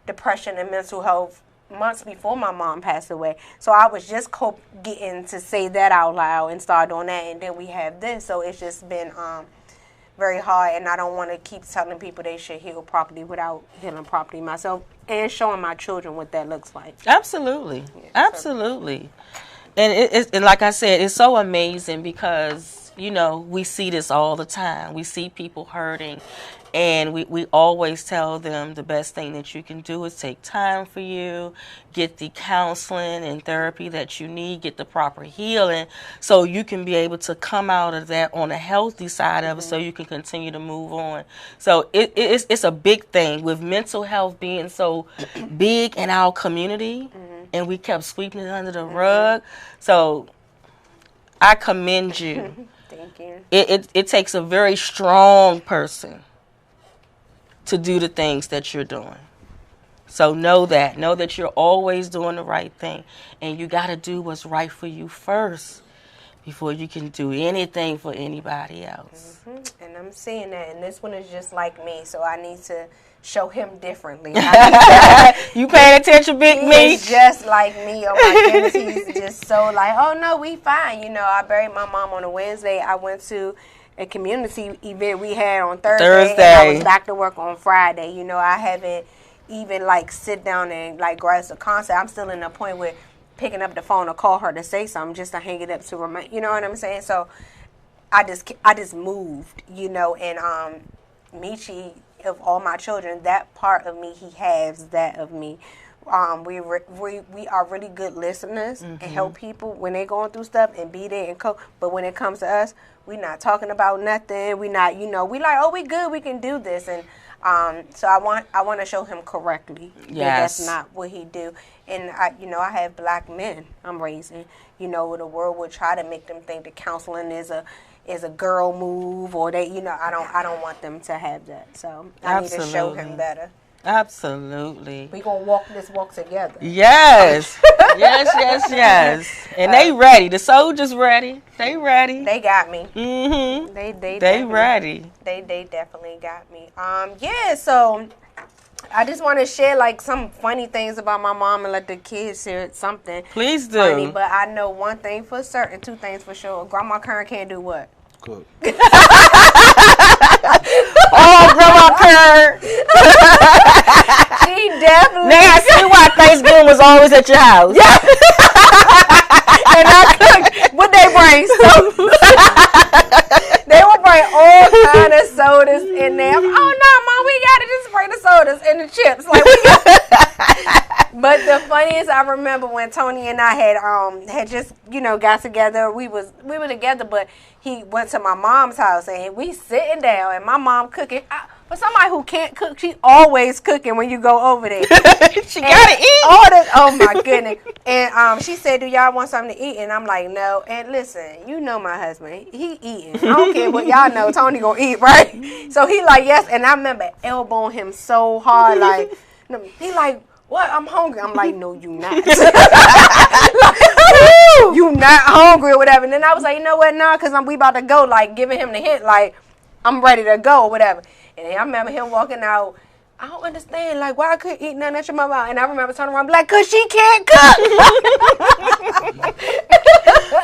depression and mental health months before my mom passed away. So I was just getting to say that out loud and start doing that. And then we have this. So it's just been very hard. And I don't want to keep telling people they should heal properly without healing properly myself and showing my children what that looks like. Absolutely. Yeah, absolutely. And it's like I said, it's so amazing because, you know, we see this all the time. We see people hurting, and we always tell them the best thing that you can do is take time for you, get the counseling and therapy that you need, get the proper healing, so you can be able to come out of that on a healthy side of it, so you can continue to move on. So it's a big thing with mental health being so big in our community, and we kept sweeping it under the rug. So I commend you. Thank you. It takes a very strong person to do the things that you're doing. So know that you're always doing the right thing, and you got to do what's right for you first before you can do anything for anybody else. And I'm seeing that, and this one is just like me, so I need to show him differently. You paying attention, Big Me? He's just like me. Oh my goodness, he's just so like, oh no, we fine. You know, I buried my mom on a Wednesday. I went to a community event we had on Thursday. And I was back to work on Friday. You know, I haven't even like sit down and like grasp the concept. I'm still in the point with picking up the phone to call her to say something, just to hang it up to remind. You know what I'm saying? So I just moved. You know, and Michi, of all my children, that part of me, he has that of me. We are really good listeners and help people when they're going through stuff and be there and cope. But when it comes to us, we're not talking about nothing. We not, you know, we like, oh, we good, we can do this. And so I want to show him correctly that that's not what he do. And I have black men I'm raising. You know, the world would try to make them think that counseling is a girl move, or they, you know, I don't want them to have that. So I need to show him better. Absolutely. We gonna walk this walk together. Yes. yes. And they ready. The soldiers ready. They ready. They got me. Mm-hmm. They ready. They definitely got me. So I just want to share like some funny things about my mom and let the kids hear something. Please do. Funny, but I know one thing for certain, two things for sure. Grandma Kern can't do what? Cook. Oh, Grandma Kern. She definitely. Now I see why Thanksgiving was always at your house. Yeah. And I cooked. What they bring? They will bring all kind of sodas in there. Oh no, Mom, we gotta just bring the sodas and the chips. Like we got. But the funniest, I remember when Tony and I had just got together. We were together, but he went to my mom's house and we sitting down and my mom cooking. For somebody who can't cook, she always cooking when you go over there. She gotta eat. Oh my goodness. And she said, do y'all want something to eat? And I'm like, no. And listen, you know my husband. He eating. I don't care what y'all know. Tony gonna eat, right? So he like, yes. And I remember elbowing him so hard. Like, he like, what? I'm hungry. I'm like, no, you not. You not hungry or whatever. And then I was like, you know what? Nah, because we about to go. Like, giving him the hint. Like, I'm ready to go or whatever. And then I remember him walking out. I don't understand, like, why I couldn't eat nothing at your mama. And I remember turning around, like, because she can't cook.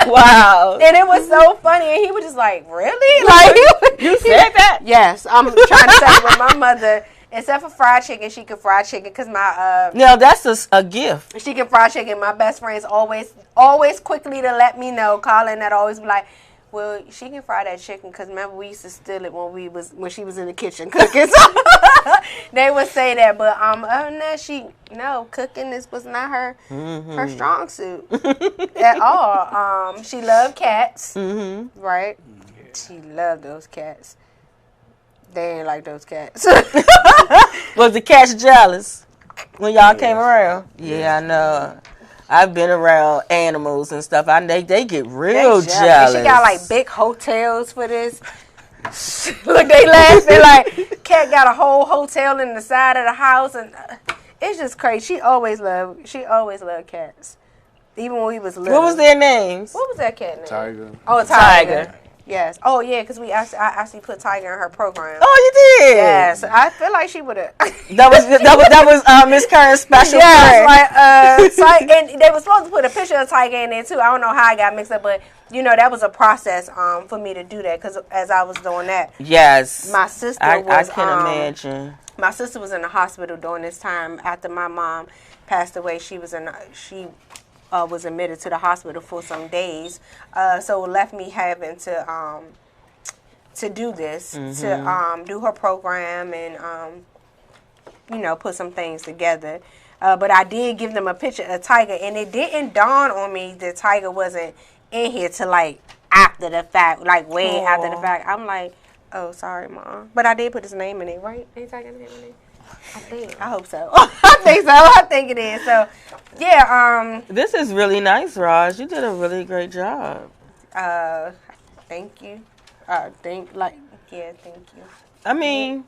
Wow. And it was so funny. And he was just like, really? Like, you said that? Yes. I'm trying to say with my mother, except for fried chicken, she could fry chicken because my... No, that's a gift. She can fry chicken. My best friends always quickly to let me know. Colin that always be like, well, she can fry that chicken because remember we used to steal it when she was in the kitchen cooking. So they would say that, but cooking was not her strong suit at all. She loved cats, right? She loved those cats. They ain't like those cats. Was the cats jealous when y'all came around? Yeah, I know. I've been around animals and stuff. They get real jealous. She got like big hotels for this. Look, they laughing like cat got a whole hotel in the side of the house, and it's just crazy. She always loved cats, even when we was little. What was their names? What was that cat name? Tiger. Oh, Tiger. Yes. Oh, yeah, because I actually put Tiger in her program. Oh, you did? Yes. I feel like she would have. That was Miss Kern's special friend. Like, and they were supposed to put a picture of Tiger in there, too. I don't know how I got mixed up, but, that was a process for me to do that, because as I was doing that. Yes. My sister I can imagine. My sister was in the hospital during this time after my mom passed away. She was admitted to the hospital for some days. So it left me having to do this, to do her program and, put some things together. But I did give them a picture of Tiger, and it didn't dawn on me that Tiger wasn't in here till, like, after the fact, like, way after the fact. I'm like, oh, sorry, Mom. But I did put his name in it, right? Ain't Tiger name in it? I hope so. I think it is. So, yeah. This is really nice, Roz. You did a really great job. Thank you. Thank you. I mean,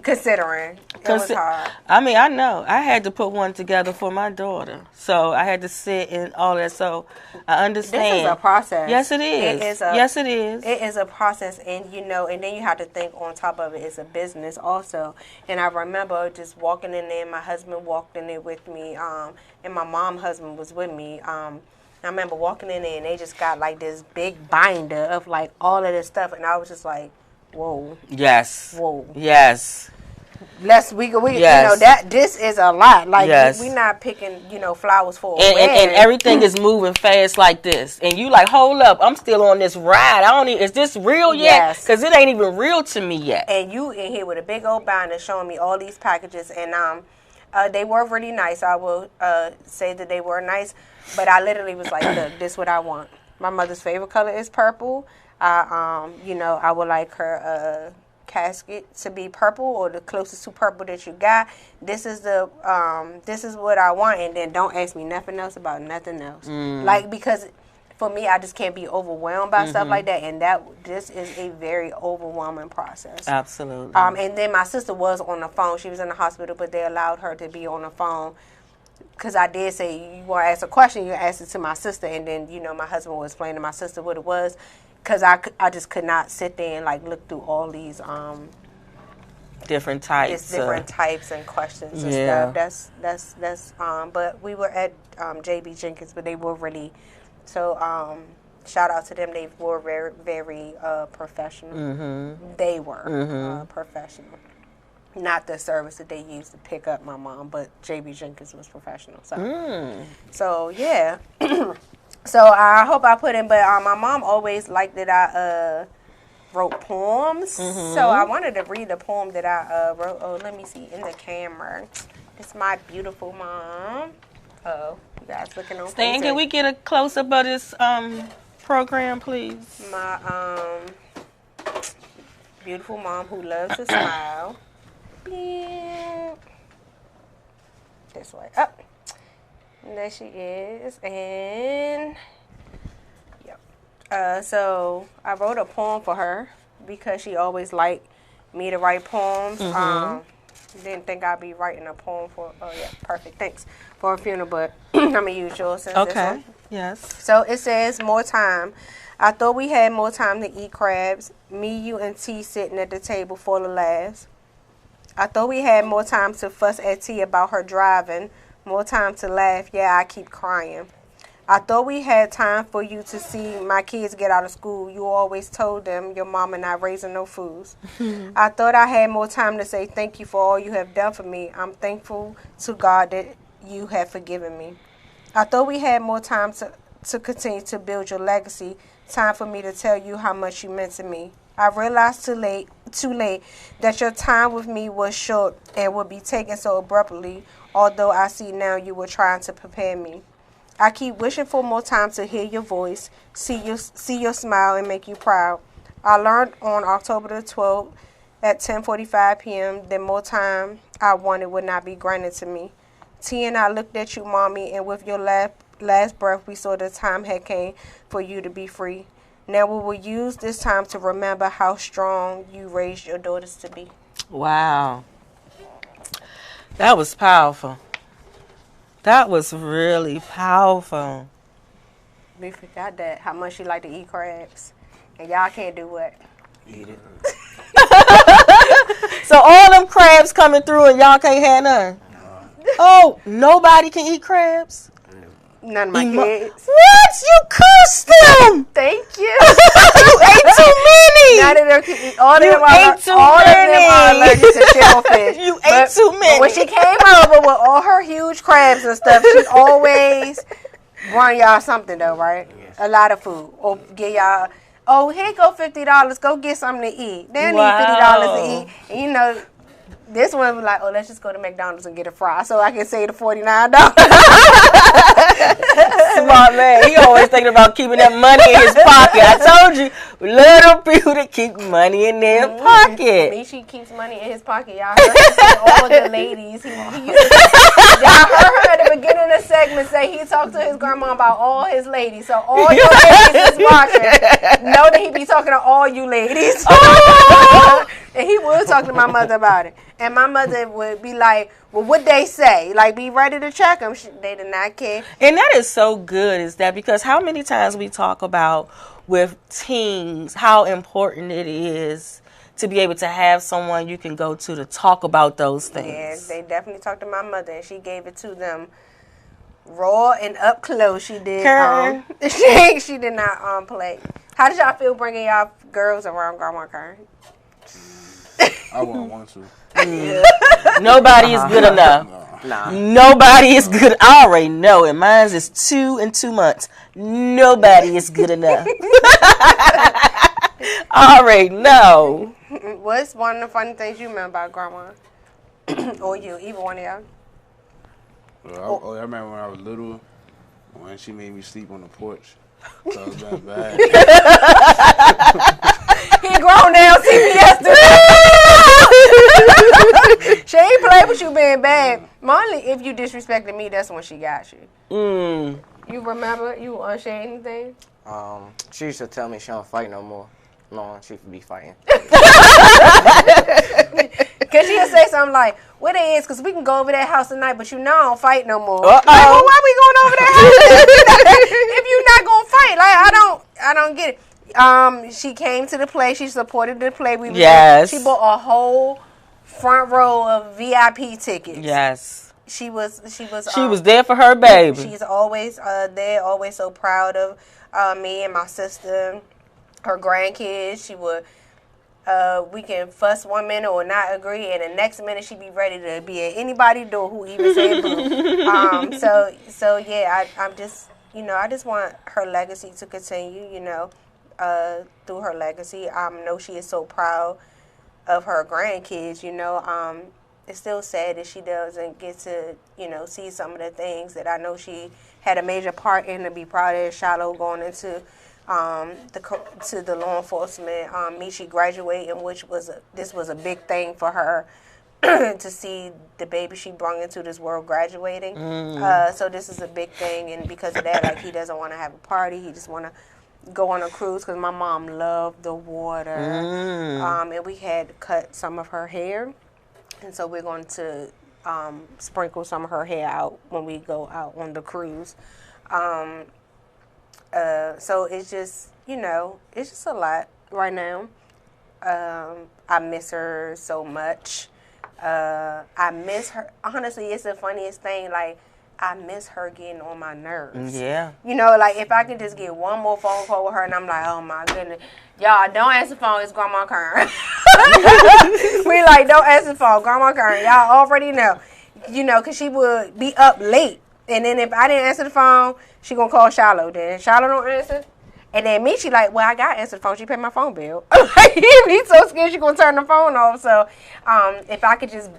considering it was hard. I mean, I know. I had to put one together for my daughter. So I had to sit and all that. So I understand. This is a process. Yes, it is. Yes, it is. It is a process. And, and then you have to think on top of it, it's a business also. And I remember just walking in there. My husband walked in there with me. And my mom's husband was with me. I remember walking in there, and they just got, like, this big binder of, like, all of this stuff. And I was just like, whoa. Yes. Whoa. Yes. Yes. This is a lot. Like, we're not picking, flowers for a wedding. And everything is moving fast like this. And you like, hold up, I'm still on this ride. Is this real yet? Yes. Because it ain't even real to me yet. And you in here with a big old binder showing me all these packages. And they were really nice. I will say that they were nice. But I literally was like, look, this is what I want. My mother's favorite color is purple. I would like her casket to be purple or the closest to purple that you got. This is what I want, and then don't ask me nothing else about nothing else. Like, because for me, I just can't be overwhelmed by stuff like that, and this is a very overwhelming process. Absolutely. And then my sister was on the phone. She was in the hospital, but they allowed her to be on the phone. Because I did say, you want to ask a question, you ask it to my sister. And then, my husband was explaining to my sister what it was. Because I just could not sit there and, like, look through all these different types and questions and stuff. That's but we were at JB Jenkins, but they were really, so shout out to them. They were very, very professional. They were professional. Not the service that they used to pick up my mom, but JB Jenkins was professional. So yeah. So I hope I put in, but my mom always liked that I wrote poems. So I wanted to read the poem that I wrote. Oh, let me see in the camera. It's my beautiful mom. Oh, you guys looking on. Stan, can we get a close up of this program, please? My beautiful mom who loves to smile. This way up. And there she is. And so I wrote a poem for her because she always liked me to write poems. Didn't think I'd be writing a poem for perfect, thanks, for a funeral, but I'm gonna use yours since this one. Yes. So it says, more time. I thought we had more time to eat crabs. Me, you, and T sitting at the table for the laughs. I thought we had more time to fuss at T about her driving, more time to laugh, yeah, I keep crying. I thought we had time for you to see my kids get out of school. You always told them your mama not raising no fools. I thought I had more time to say thank you for all you have done for me. I'm thankful to God that you have forgiven me. I thought we had more time to continue to build your legacy, time for me to tell you how much you meant to me. I realized too late that your time with me was short and would be taken so abruptly, although I see now you were trying to prepare me. I keep wishing for more time to hear your voice, see your smile and make you proud. I learned on October the 12th at 10:45 p.m. that more time I wanted would not be granted to me. T and I looked at you, Mommy, and with your last breath, we saw the time had came for you to be free. Now we will use this time to remember how strong you raised your daughters to be. Wow. That was powerful. That was really powerful. We forgot that, how much she like to eat crabs. And y'all can't do what? Eat it. So all them crabs coming through and y'all can't have none? No. Oh, nobody can eat crabs? None of my kids. What? You cursed them! Thank you. You ate too many! None of them can eat. All of them many. are allergic to shellfish. You ate too many. But when she came over with all her huge crabs and stuff, she always bring y'all something though, right? Yes. A lot of food, or get y'all. Oh, here go $50. Go get something to eat. They don't need $50 to eat. And you know, this one was like, oh, let's just go to McDonald's and get a fry, so I can save the $49. Smart man. He always thinking about keeping that money in his pocket. I told you, little people that keep money in their pocket. Michi keeps money in his pocket. Y'all heard him say all the ladies. He used to, y'all heard her at the beginning of the segment say he talked to his grandma about all his ladies. So all your ladies is watching. Know that he be talking to all you ladies. And he would talk to my mother about it. And my mother would be like, well, what they say? Like, be ready to check them. They did not care. And that is so good, is that because how many times we talk about with teens how important it is to be able to have someone you can go to talk about those things. Yeah, they definitely talked to my mother, and she gave it to them raw and up close. She did. She did not play. How did y'all feel bringing y'all girls around Grandma Karen? I wouldn't want to. Nobody is good enough. Nah. Nobody is good. I already know it. Mine is 2 and 2 months. Nobody is good enough. I already know. What's one of the funny things you remember about Grandma? Or you, either one of y'all? Well, I remember when I was little, when she made me sleep on the porch. So it was that bad. He grown now, CPS She ain't play with you being bad. Only if you disrespected me, that's when she got you. You remember? You unshade anything? She used to tell me she don't fight no more. No, she could be fighting. Cause she'll say something like, "What it is? Cause we can go over that house tonight, but you know I don't fight no more." Like, well, why we going over that house if you not gonna fight? Like, I don't get it. She came to the play. She supported the play. Yes. She bought a whole front row of VIP tickets. Yes. She was there for her baby. She's always there, always so proud of me and my sister, her grandkids. She would. We can fuss one minute or not agree, and the next minute she be ready to be at anybody's door who even said boo. So yeah, I'm just, I just want her legacy to continue, through her legacy. I know she is so proud of her grandkids, It's still sad that she doesn't get to, see some of the things that I know she had a major part in, to be proud of Shiloh going into to the law enforcement. Michi graduating, this was a big thing for her to see the baby she brought into this world graduating. So this is a big thing, and because of that, like, he doesn't want to have a party. He just want to go on a cruise because my mom loved the water. And we had to cut some of her hair, and so we're going to sprinkle some of her hair out when we go out on the cruise. So it's just, it's just a lot right now. I miss her so much. I miss her. Honestly, it's the funniest thing. Like, I miss her getting on my nerves. Yeah. Like, if I could just get one more phone call with her, and I'm like, oh my goodness. Y'all, don't answer the phone. It's Grandma Karen. We like, don't answer the phone. Grandma Karen. Y'all already know. Because she would be up late. And then if I didn't answer the phone, she gonna call Shiloh. Then Shiloh don't answer. And then me, she like, well, I got to answer the phone. She paid my phone bill. He's so scared she gonna turn the phone off. So if I could just,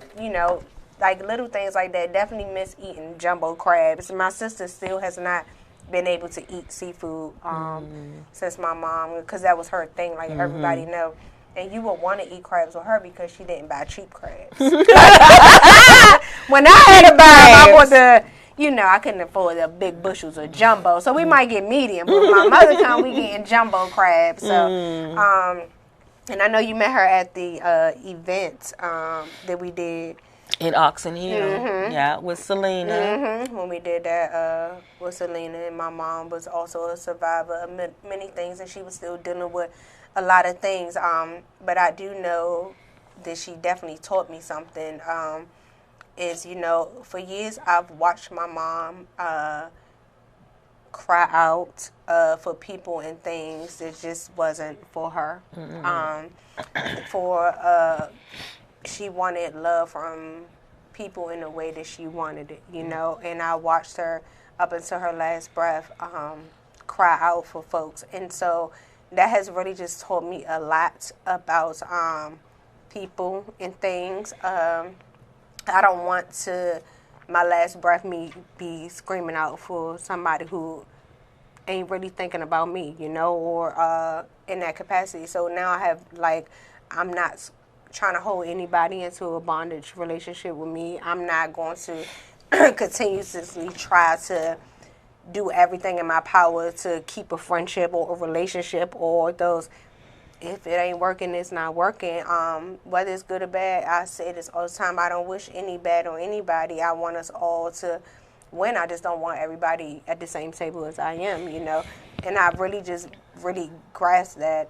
like little things like that, definitely miss eating jumbo crabs. My sister still has not been able to eat seafood since my mom, because that was her thing, like everybody know. And you would want to eat crabs with her because she didn't buy cheap crabs. When I had to buy them, I bought the... I couldn't afford the big bushels of jumbo, so we might get medium. But my mother come, we getting jumbo crabs. So, and I know you met her at the event that we did in Oxon Hill, with Selena. When we did that with Selena, and my mom was also a survivor of many things, and she was still dealing with a lot of things. But I do know that she definitely taught me something. Is, for years I've watched my mom cry out for people and things that just wasn't for her. She wanted love from people in the way that she wanted it, and I watched her up until her last breath, cry out for folks. And so that has really just taught me a lot about people and things. I don't want to, my last breath, me be screaming out for somebody who ain't really thinking about me, you know, or in that capacity. So now I have, like, I'm not trying to hold anybody into a bondage relationship with me. I'm not going to continuously try to do everything in my power to keep a friendship or a relationship or those. If it ain't working, it's not working. Whether it's good or bad, I say this all the time. I don't wish any bad on anybody. I want us all to win. I just don't want everybody at the same table as I am, you know. And I really just really grasped that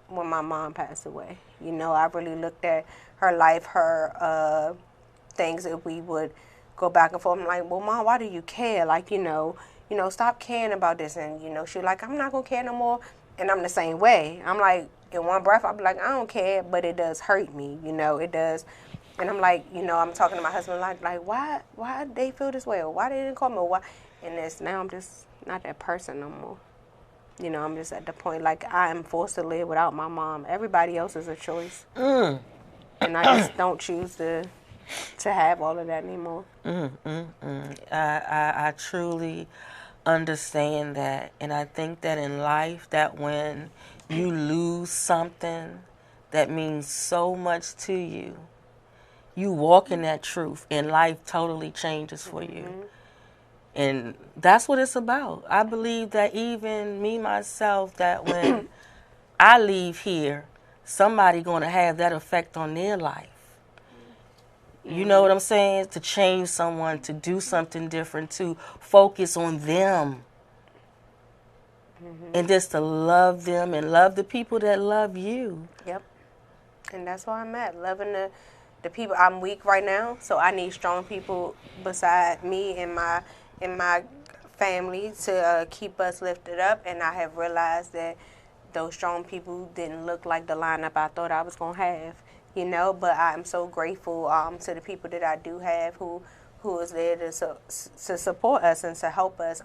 when my mom passed away. You know, I really looked at her life, her things that we would go back and forth. I'm like, well, Mom, why do you care? Like, you know, stop caring about this. And, you know, she was like, I'm not going to care no more. And I'm the same way. I'm like, in one breath, I'll be like, I don't care, but it does hurt me, you know, it does. And I'm like, you know, I'm talking to my husband like why they feel this way, or why they didn't call me, or why? And now I'm just not that person no more. You know, I'm just at the point, like, I am forced to live without my mom. Everybody else is a choice. And I just don't choose to have all of that anymore. I truly understand that. And I think that in life, that when you lose something that means so much to you, you walk in that truth and life totally changes for you. And that's what it's about. I believe that even me, myself, that when I leave here, somebody going to have that effect on their life. You know what I'm saying? To change someone, to do something different, to focus on them. And just to love them and love the people that love you. Yep. And that's where I'm at, loving the people. I'm weak right now, so I need strong people beside me and my family to keep us lifted up. And I have realized that those strong people didn't look like the lineup I thought I was going to have, you know. But I'm so grateful to the people that I do have who is there to support us and to help us,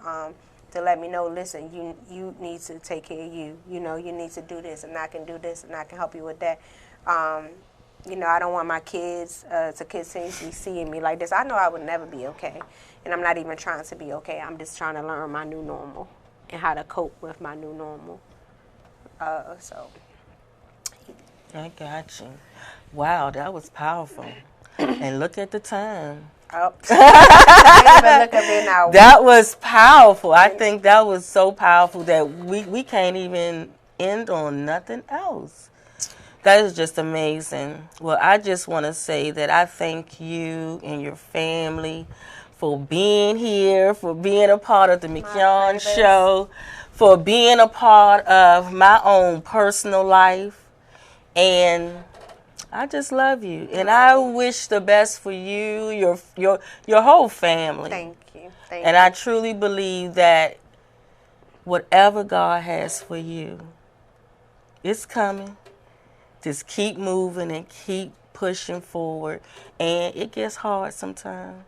to let me know, listen, you need to take care of you. You know, you need to do this, and I can do this, and I can help you with that. You know, I don't want my kids to continuously seeing me like this. I know I would never be okay, and I'm not even trying to be okay. I'm just trying to learn my new normal and how to cope with my new normal. So. I got you. Wow, that was powerful. And look at the time. Oh. I even look at it now. That was powerful. I think that was so powerful that we can't even end on nothing else. That is just amazing. Well, I just want to say that I thank you and your family for being here, for being a part of the Mignon Show, for being a part of my own personal life. And I just love you, and I wish the best for you, your whole family. Thank you. And I truly believe that whatever God has for you, it's coming. Just keep moving and keep pushing forward. And it gets hard sometimes.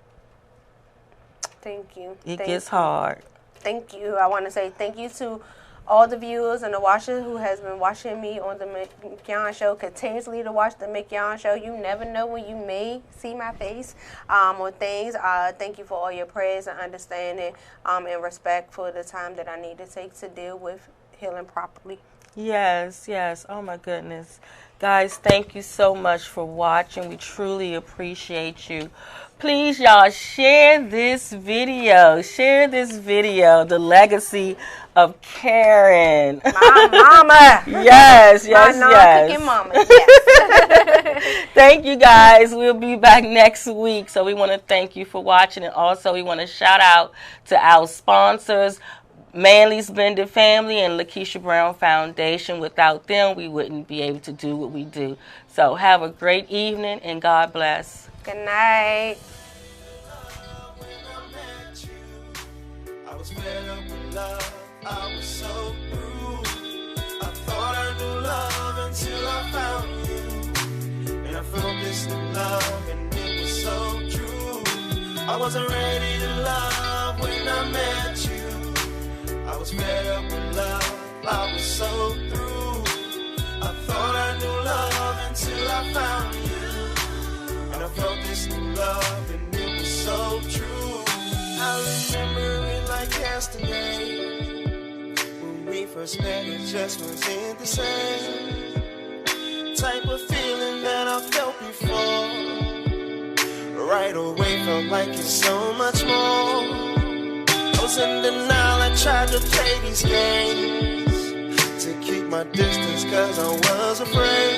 Thank you. It gets hard. Thank you. I want to say thank you to all the viewers and the watchers who has been watching me on the Mignon Show, continuously to watch the Mignon Show. You never know when you may see my face on things. Thank you for all your prayers and understanding and respect for the time that I need to take to deal with healing properly. Yes, yes. Oh, my goodness. Guys, thank you so much for watching. We truly appreciate you. Please, y'all, share this video. Share this video, The Legacy of Karen. My mama. Yes, yes, my yes. Non-cooking mama, yes. Thank you, guys. We'll be back next week. So we want to thank you for watching. And also, we want to shout out to our sponsors, Manly's Blended Family and Lakeisha Brown Foundation. Without them, we wouldn't be able to do what we do. So have a great evening, and God bless. Good night. I was fed up with love, I was so through. I thought I knew love until I found you. And I felt this new love, and it was so true. I wasn't ready to love when when I met you. I was fed up with love, I was so through. I thought I knew love until I found you. And I felt this new love and it was so true. I remember it like yesterday. When we first met, it just wasn't the same type of feeling that I felt before. Right away felt like it's so much more. I was in denial, I tried to play these games to keep my distance cause I was afraid